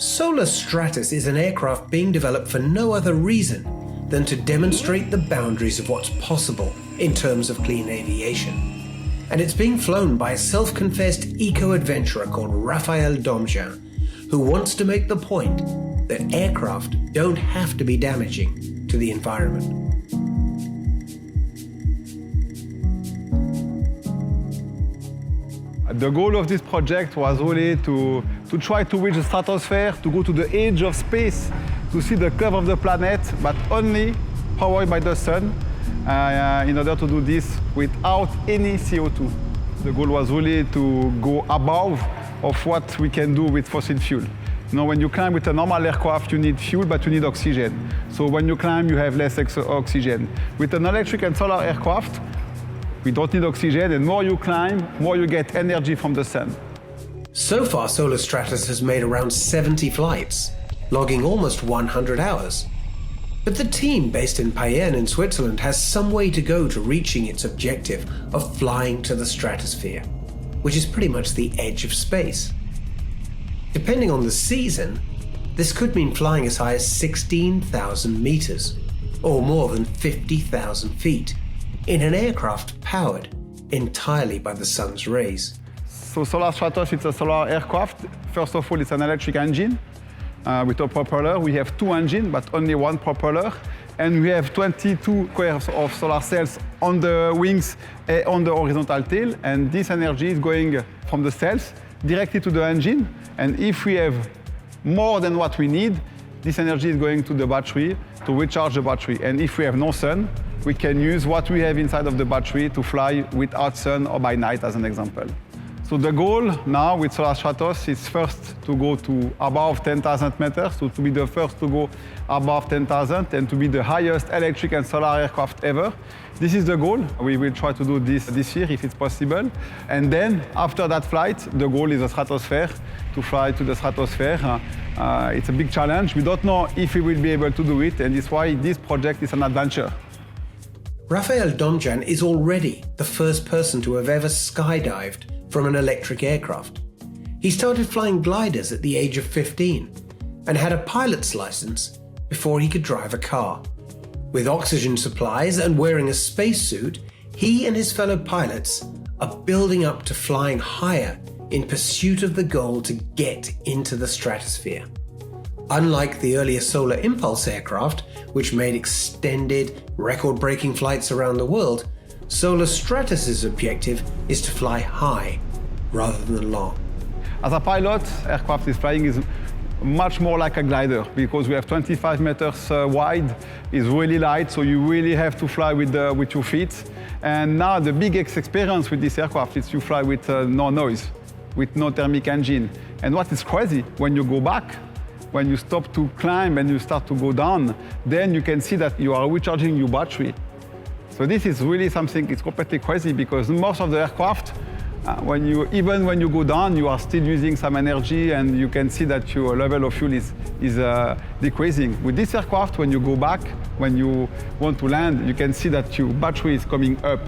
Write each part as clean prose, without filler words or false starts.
Solar Stratos is an aircraft being developed for no other reason than to demonstrate the boundaries of what's possible in terms of clean aviation. And it's being flown by a self-confessed eco-adventurer called Raphael Domjan, who wants to make the point that aircraft don't have to be damaging to the environment. The goal of this project was really to try to reach the stratosphere, to go to the edge of space, to see the curve of the planet, but only powered by the sun, in order to do this without any CO2. The goal was really to go above of what we can do with fossil fuel. You know, when you climb with a normal aircraft, you need fuel, but you need oxygen. So when you climb, you have less oxygen. With an electric and solar aircraft, we don't need oxygen, and more you climb, more you get energy from the sun. So far, Solar Stratos has made around 70 flights, logging almost 100 hours. But the team based in Payerne in Switzerland has some way to go to reaching its objective of flying to the stratosphere, which is pretty much the edge of space. Depending on the season, this could mean flying as high as 16,000 meters, or more than 50,000 feet, in an aircraft powered entirely by the sun's rays. So Solar Stratos, it's a solar aircraft. First of all, it's an electric engine with a propeller. We have two engines, but only one propeller. And we have 22 coils of solar cells on the wings and on the horizontal tail. And this energy is going from the cells directly to the engine. And if we have more than what we need, this energy is going to the battery to recharge the battery. And if we have no sun, we can use what we have inside of the battery to fly without sun or by night, as an example. So the goal now with Solar Stratos is first to go to above 10,000 meters, so to be the first to go above 10,000 and to be the highest electric and solar aircraft ever. This is the goal. We will try to do this year if it's possible. And then after that flight, the goal is the stratosphere, to fly to the stratosphere. It's a big challenge. We don't know if we will be able to do it, and that's why this project is an adventure. Raphael Domjan is already the first person to have ever skydived from an electric aircraft. He started flying gliders at the age of 15 and had a pilot's license before he could drive a car. With oxygen supplies and wearing a spacesuit, he and his fellow pilots are building up to flying higher in pursuit of the goal to get into the stratosphere. Unlike the earlier Solar Impulse aircraft, which made extended, record-breaking flights around the world, Solar Stratos' objective is to fly high rather than long. As a pilot, aircraft is much more like a glider because we have 25 meters wide, it's really light, so you really have to fly with your feet. And now the biggest experience with this aircraft is you fly with no noise, with no thermic engine. And what is crazy, when you go back, when you stop to climb and you start to go down, then you can see that you are recharging your battery. So this is really something, it's completely crazy because most of the aircraft, even when you go down, you are still using some energy and you can see that your level of fuel is decreasing. With this aircraft, when you go back, when you want to land, you can see that your battery is coming up.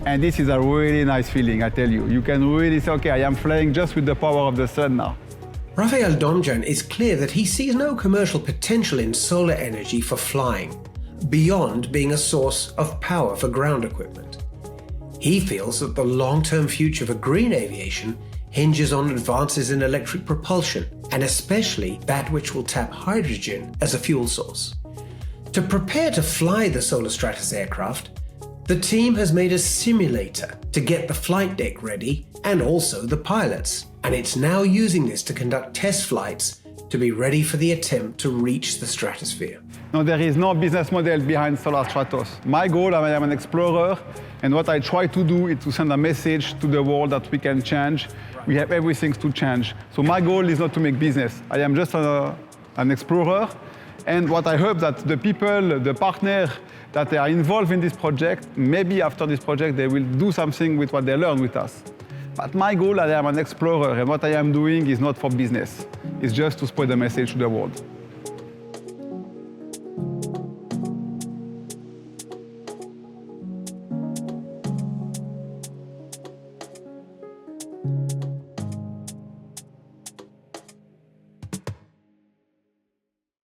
And this is a really nice feeling, I tell you. You can really say, okay, I am flying just with the power of the sun now. Raphael Domjan is clear that he sees no commercial potential in solar energy for flying, beyond being a source of power for ground equipment. He feels that the long-term future for green aviation hinges on advances in electric propulsion, and especially that which will tap hydrogen as a fuel source. To prepare to fly the Solar Stratos aircraft, the team has made a simulator to get the flight deck ready and also the pilots, and it's now using this to conduct test flights to be ready for the attempt to reach the stratosphere. No, there is no business model behind Solar Stratos. My goal, I am an explorer, and what I try to do is to send a message to the world that we can change. We have everything to change. So my goal is not to make business. I am just an explorer, and what I hope that the people, the partners that are involved in this project, maybe after this project they will do something with what they learn with us. But my goal, I am an explorer, and what I am doing is not for business. It's just to spread the message to the world.